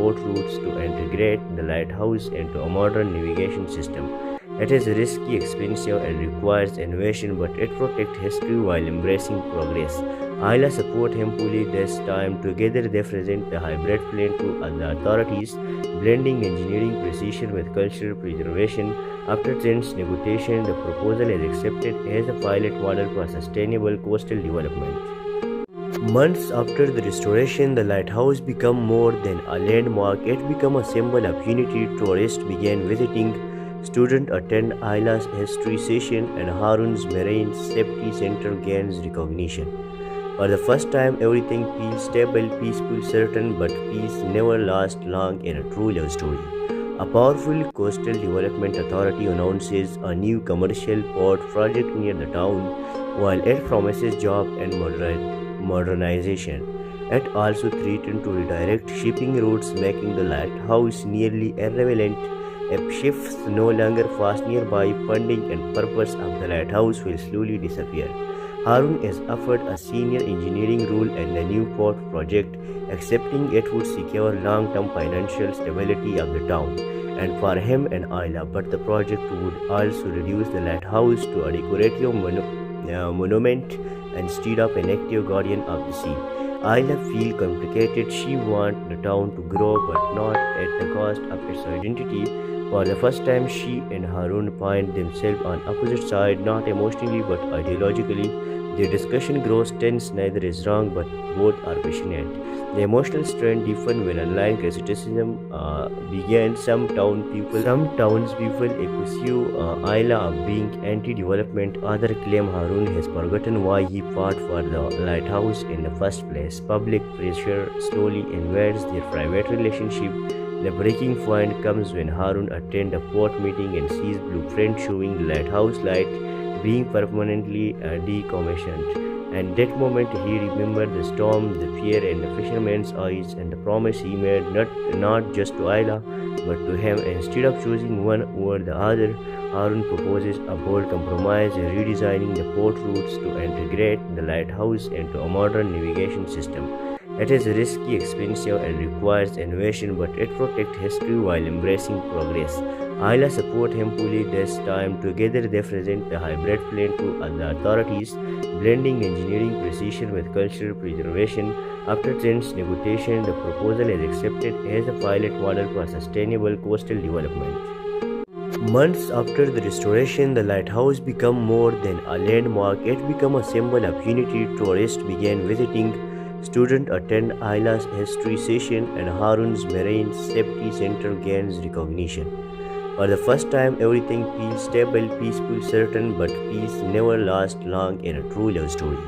port routes to integrate the lighthouse into a modern navigation system. It is risky, expensive, and requires innovation, but it protects history while embracing progress. Ayla support him fully this time. Together, they present the hybrid plan to the authorities, blending engineering precision with cultural preservation. After tense negotiation, the proposal is accepted as a pilot model for sustainable coastal development. Months after the restoration, the lighthouse became more than a landmark. It became a symbol of unity. Tourists began visiting. Students attend Ayla's history session, and Harun's Marine Safety Center gains recognition. For the first time, everything feels stable, peaceful, certain, but peace never lasts long in a true love story. A powerful coastal development authority announces a new commercial port project near the town, while it promises job and modernization. It also threatens to redirect shipping routes, making the lighthouse nearly irrelevant. If ships no longer pass nearby, funding and purpose of the lighthouse will slowly disappear. Harun is offered a senior engineering role in the new port project, accepting it would secure long-term financial stability of the town and for him and Ayla, but the project would also reduce the lighthouse to a decorative monument instead of an active guardian of the sea. Ayla feels complicated. She wants the town to grow, but not at the cost of its identity. For the first time, she and Harun find themselves on opposite sides, not emotionally but ideologically. Their discussion grows tense. Neither is wrong, but both are passionate. The emotional strain deepened when online criticism began. Some townspeople accuse Ayla of being anti-development. Others claim Harun has forgotten why he fought for the lighthouse in the first place. Public pressure slowly invades their private relationship. The breaking point comes when Harun attends a port meeting and sees blueprint showing the lighthouse light being permanently decommissioned. And that moment he remembered the storm, the fear in the fisherman's eyes, and the promise he made not just to Ayla but to him. Instead of choosing one over the other, Harun proposes a bold compromise, redesigning the port routes to integrate the lighthouse into a modern navigation system. It is risky, expensive, and requires innovation, but it protects history while embracing progress. Ayla support him fully this time. Together, they present the hybrid plan to the authorities, blending engineering precision with cultural preservation. After tense negotiation, the proposal is accepted as a pilot model for sustainable coastal development. Months after the restoration, the lighthouse became more than a landmark. It became a symbol of unity. Tourists began visiting. Students attend Ayla's history session, and Harun's Marine Safety Center gains recognition. For the first time, everything feels stable, peaceful, certain, but peace never lasts long in a true love story.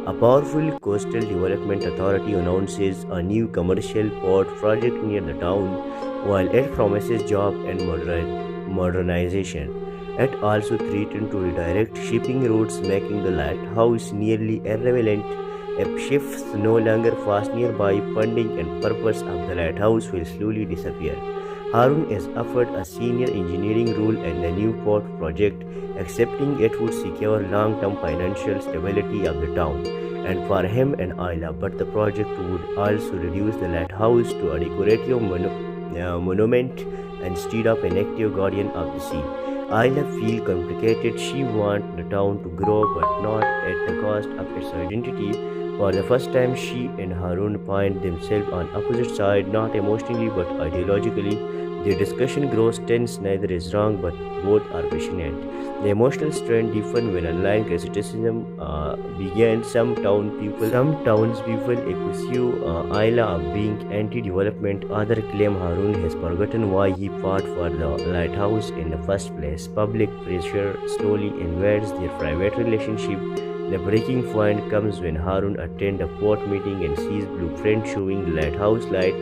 A powerful coastal development authority announces a new commercial port project near the town, while it promises job and modernization. It also threatens to redirect shipping routes, making the lighthouse nearly irrelevant. If ships no longer pass nearby, funding and purpose of the lighthouse will slowly disappear. Harun is offered a senior engineering role in the new port project, accepting it would secure long-term financial stability of the town and for him and Ayla, but the project would also reduce the lighthouse to a decorative monument instead of an active guardian of the sea. Ayla feels complicated. She wants the town to grow, but not at the cost of its identity. For the first time, she and Harun find themselves on opposite sides, not emotionally but ideologically. Their discussion grows tense. Neither is wrong, but both are passionate. The emotional strain deepened when online criticism began. Some townspeople accuse Ayla of being anti-development. Others claim Harun has forgotten why he fought for the lighthouse in the first place. Public pressure slowly invades their private relationship. The breaking point comes when Harun attends a port meeting and sees blueprint showing the lighthouse light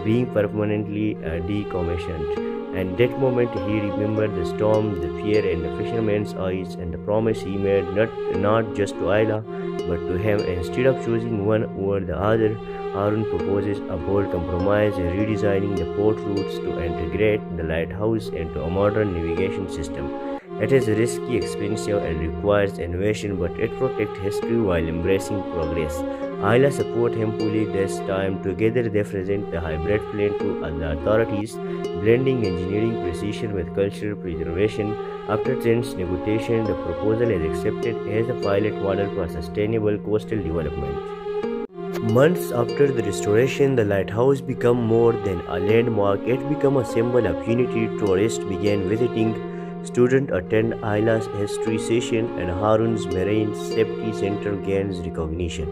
being permanently decommissioned. And that moment he remembered the storm, the fear in the fisherman's eyes, and the promise he made not just to Ayla but to him. Instead of choosing one over the other, Harun proposes a bold compromise, redesigning the port routes to integrate the lighthouse into a modern navigation system. It is risky, expensive, and requires innovation, but it protects history while embracing progress. Ayla support him fully this time. Together they present the hybrid plan to the authorities, blending engineering precision with cultural preservation. After tense negotiation, the proposal is accepted as a pilot model for sustainable coastal development. Months after the restoration, the lighthouse became more than a landmark. It became a symbol of unity. Tourists began visiting, students attend Ayla's history session, and Harun's Marine Safety Center gains recognition.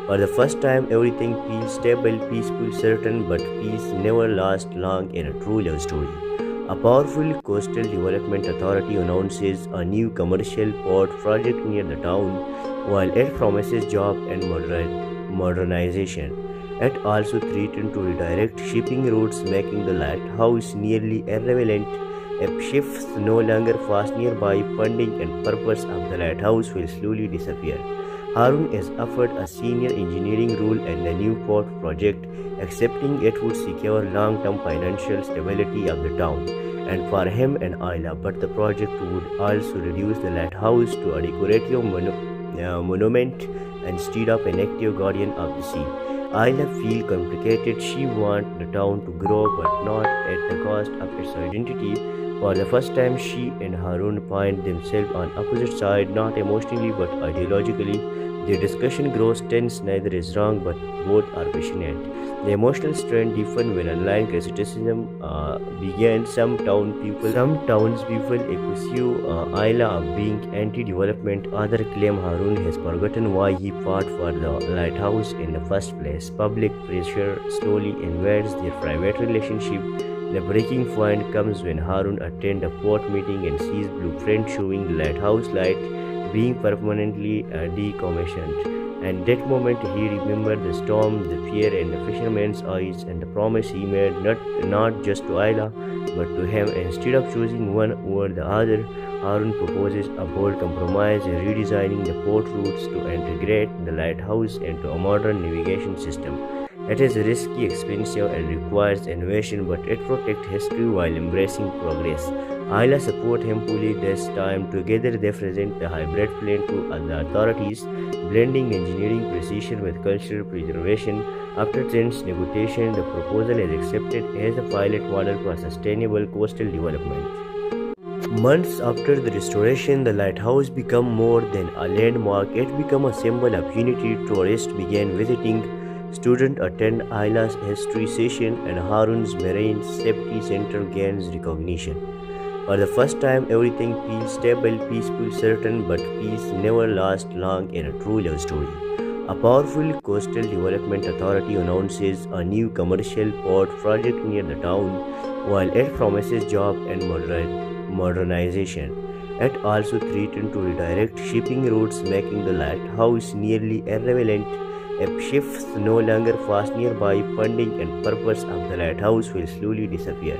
For the first time, everything feels stable, peaceful, certain, but peace never lasts long in a true love story. A powerful coastal development authority announces a new commercial port project near the town, while it promises job and modernization. It also threatened to redirect shipping routes, making the lighthouse nearly irrelevant. If ships no longer pass nearby, funding and purpose of the lighthouse will slowly disappear. Harun is offered a senior engineering role in the new port project, accepting it would secure long-term financial stability of the town and for him and Ayla, but the project would also reduce the lighthouse to a decorative monument instead of an active guardian of the sea. Ayla feels complicated. She wants the town to grow, but not at the cost of its identity. For the first time, she and Harun find themselves on opposite sides, not emotionally but ideologically. Their discussion grows tense, neither is wrong, but both are passionate. The emotional strain deepened when online criticism began. Some townspeople accuse Ayla of being anti-development. Others claim Harun has forgotten why he fought for the lighthouse in the first place. Public pressure slowly invades their private relationship. The breaking point comes when Harun attends a port meeting and sees blueprint showing the lighthouse light being permanently decommissioned. And that moment he remembered the storm, the fear in the fisherman's eyes, and the promise he made not just to Ayla, but to him. Instead of choosing one over the other, Harun proposes a bold compromise, redesigning the port routes to integrate the lighthouse into a modern navigation system. It is risky, expensive, and requires innovation, but it protects history while embracing progress. Ayla support him fully this time. Together they present the hybrid plan to the authorities, blending engineering precision with cultural preservation. After tense negotiation, the proposal is accepted as a pilot model for sustainable coastal development. Months after the restoration, the lighthouse became more than a landmark. It became a symbol of unity. Tourists began visiting, students attend Ayla's history session, and Harun's Marine Safety Center gains recognition. For the first time, everything feels stable, peaceful, certain, but peace never lasts long in a true love story. A powerful coastal development authority announces a new commercial port project near the town, while it promises job and modernization. It also threatened to redirect shipping routes, making the lighthouse nearly irrelevant. If ships no longer pass nearby, funding and purpose of the lighthouse will slowly disappear.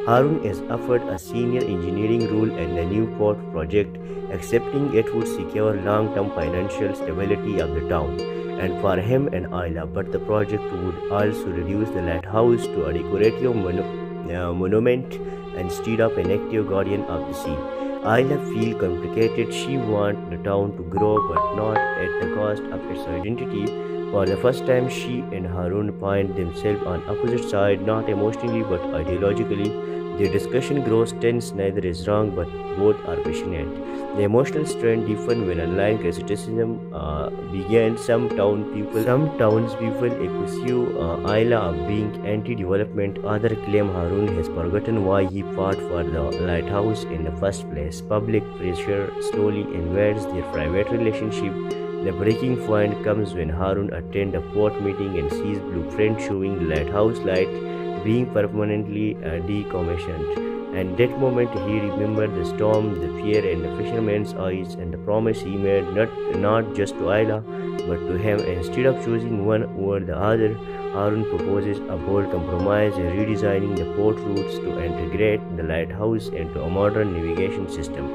Harun is offered a senior engineering role in the new port project, accepting it would secure long-term financial stability of the town and for him and Ayla, but the project would also reduce the lighthouse to a decorative monument instead of an active guardian of the sea. Ayla feels complicated. She wants the town to grow, but not at the cost of its identity. For the first time, she and Harun find themselves on opposite sides, not emotionally but ideologically. Their discussion grows tense, neither is wrong, but both are passionate. The emotional strain deepened when online criticism began. Some townspeople accuse Ayla of being anti-development. Others claim Harun has forgotten why he fought for the lighthouse in the first place. Public pressure slowly invades their private relationship. The breaking point comes when Harun attends a port meeting and sees blueprint showing the lighthouse light being permanently decommissioned. And that moment he remembered the storm, the fear in the fisherman's eyes, and the promise he made not just to Ayla, but to him. Instead of choosing one over the other, Harun proposes a bold compromise, redesigning the port routes to integrate the lighthouse into a modern navigation system.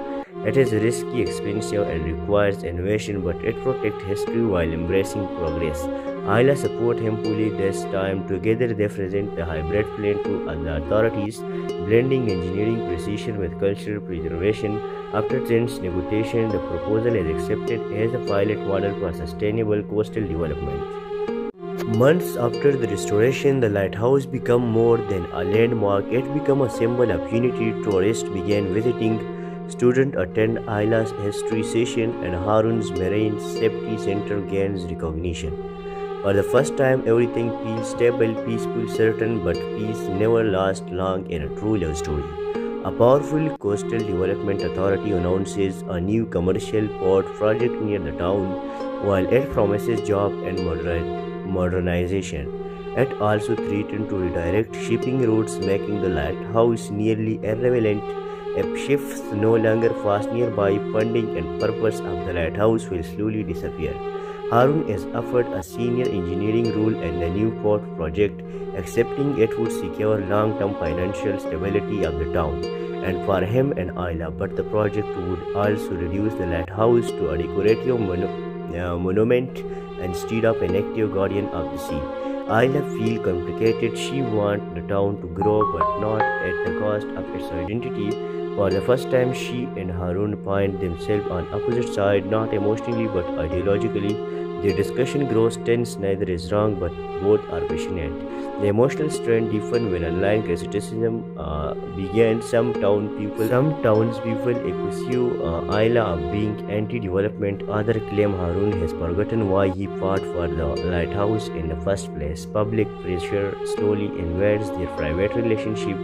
It is risky, expensive, and requires innovation, but it protects history while embracing progress. Ayla support him fully this time. Together they present the hybrid plan to the authorities, blending engineering precision with cultural preservation. After tense negotiation, the proposal is accepted as a pilot model for sustainable coastal development. Months after the restoration, the lighthouse became more than a landmark. It became a symbol of unity. Tourists began visiting, students attend Ayla's history session, and Harun's Marine Safety Center gains recognition. For the first time, everything feels stable, peaceful, certain, but peace never lasts long in a true love story. A powerful coastal development authority announces a new commercial port project near the town, while it promises job and modernization. It also threatened to redirect shipping routes, making the lighthouse nearly irrelevant. If ships no longer pass nearby, funding and purpose of the lighthouse will slowly disappear. Harun is offered a senior engineering role in the new port project, accepting it would secure long-term financial stability of the town and for him and Ayla, but the project would also reduce the lighthouse to a decorative monument instead of an active guardian of the sea. Ayla feels complicated. She wants the town to grow, but not at the cost of its identity. For the first time, she and Harun find themselves on opposite sides, not emotionally but ideologically. The discussion grows tense, neither is wrong, but both are passionate. The emotional strain deepened when online criticism began. Some townspeople accuse Ayla of being anti-development. Others claim Harun has forgotten why he fought for the lighthouse in the first place. Public pressure slowly invades their private relationship.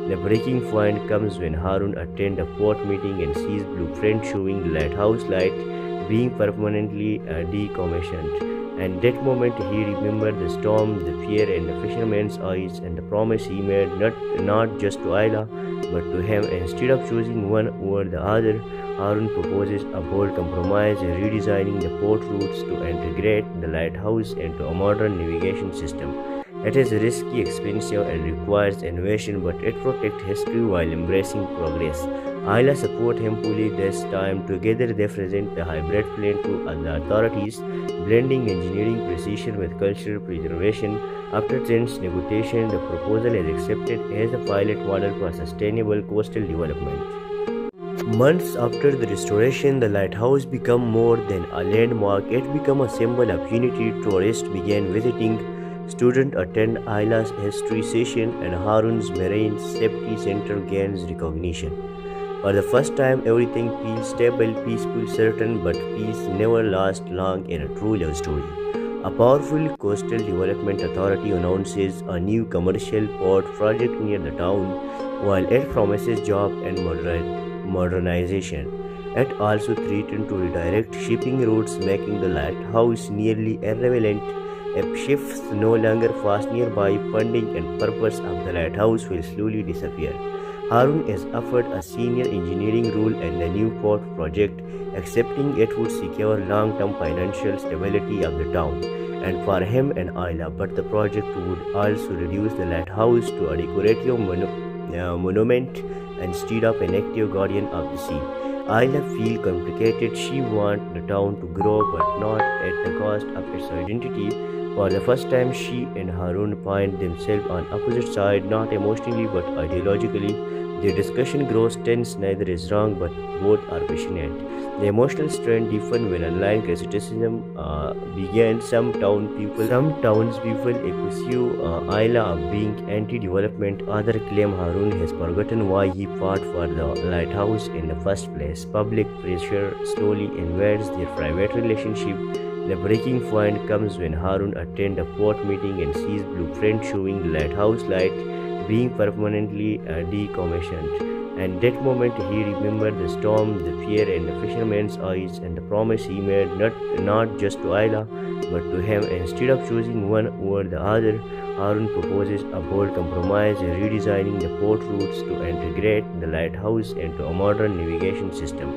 The breaking point comes when Harun attends a port meeting and sees blueprint showing the lighthouse light being permanently decommissioned. And that moment he remembered the storm, the fear in the fisherman's eyes, and the promise he made not just to Ayla, but to him. Instead of choosing one over the other, Harun proposes a bold compromise, redesigning the port routes to integrate the lighthouse into a modern navigation system. It is risky, expensive, and requires innovation, but it protects history while embracing progress. Ayla support him fully this time. Together they present the hybrid plan to the authorities, blending engineering precision with cultural preservation. After tense negotiation, the proposal is accepted as a pilot model for sustainable coastal development. Months after the restoration, the lighthouse became more than a landmark. It became a symbol of unity. Tourists began visiting, students attend Ayla's history session, and Harun's Marine Safety Center gains recognition. For the first time, everything feels stable, peaceful, certain, but peace never lasts long in a true love story. A powerful coastal development authority announces a new commercial port project near the town, while it promises job and modernization. It also threatened to redirect shipping routes, making the lighthouse nearly irrelevant. If ships no longer pass nearby, funding and purpose of the lighthouse will slowly disappear. Harun is offered a senior engineering role in the new port project, accepting it would secure long-term financial stability of the town and for him and Ayla, but the project would also reduce the lighthouse to a decorative monument instead of an active guardian of the sea. Ayla feels complicated. She wants the town to grow, but not at the cost of its identity. For the first time, she and Harun find themselves on opposite sides, not emotionally but ideologically. The discussion grows tense, neither is wrong, but both are passionate. The emotional strain deepened when online criticism began. Some townspeople accuse Ayla of being anti-development. Others claim Harun has forgotten why he fought for the lighthouse in the first place. Public pressure slowly invades their private relationship. The breaking point comes when Harun attends a port meeting and sees blueprint showing the lighthouse light being permanently decommissioned. And that moment he remembered the storm, the fear in the fisherman's eyes, and the promise he made not just to Ayla, but to him. Instead of choosing one over the other, Harun proposes a bold compromise, redesigning the port routes to integrate the lighthouse into a modern navigation system.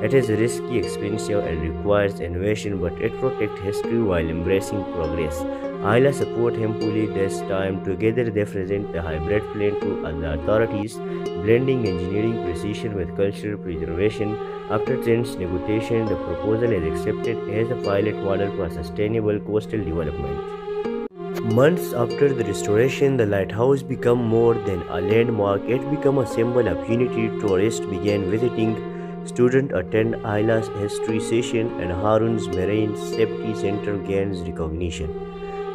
It is risky, expensive, and requires innovation, but it protects history while embracing progress. Ayla support him fully this time. Together they present the hybrid plan to the authorities, blending engineering precision with cultural preservation. After tense negotiation, the proposal is accepted as a pilot model for sustainable coastal development. Months after the restoration, the lighthouse became more than a landmark. It became a symbol of unity. Tourists began visiting. Students attend Ayla's history session and Harun's Marine Safety Center gains recognition.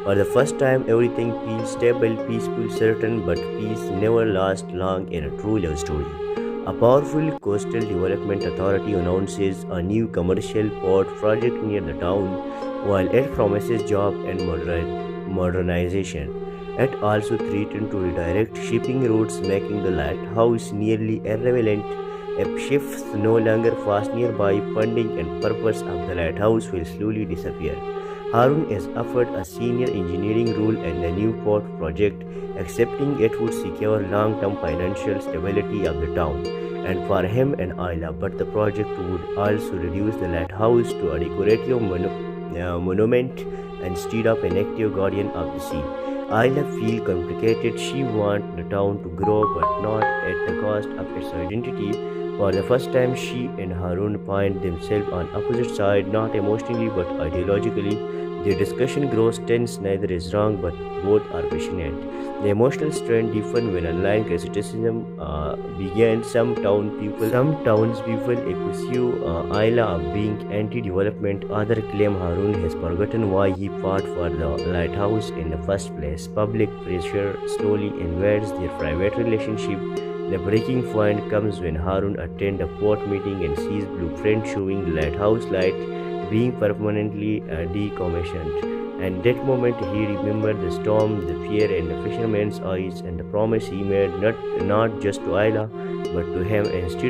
For the first time, everything feels stable, peaceful, certain, but peace never lasts long in a true love story. A powerful coastal development authority announces a new commercial port project near the town, while it promises job and modernization. It also threatened to redirect shipping routes, making the lighthouse nearly irrelevant. If ships no longer pass nearby, funding and purpose of the lighthouse will slowly disappear. Harun is offered a senior engineering role in the new port project, accepting it would secure long-term financial stability of the town and for him and Ayla, but the project would also reduce the lighthouse to a decorative monument instead of an active guardian of the sea. Ayla feels complicated. She wants the town to grow, but not at the cost of its identity. For the first time, she and Harun find themselves on opposite sides, not emotionally but ideologically. Their discussion grows tense, neither is wrong, but both are passionate. The emotional strain deepened when online criticism began. Some townspeople accuse Ayla of being anti-development. Others claim Harun has forgotten why he fought for the lighthouse in the first place. Public pressure slowly invades their private relationship. The breaking point comes when Harun attends a port meeting and sees blueprints showing the lighthouse light being permanently decommissioned. And that moment he remembered the storm, the fear in the fisherman's eyes, and the promise he made not just to Ayla but to him. Instead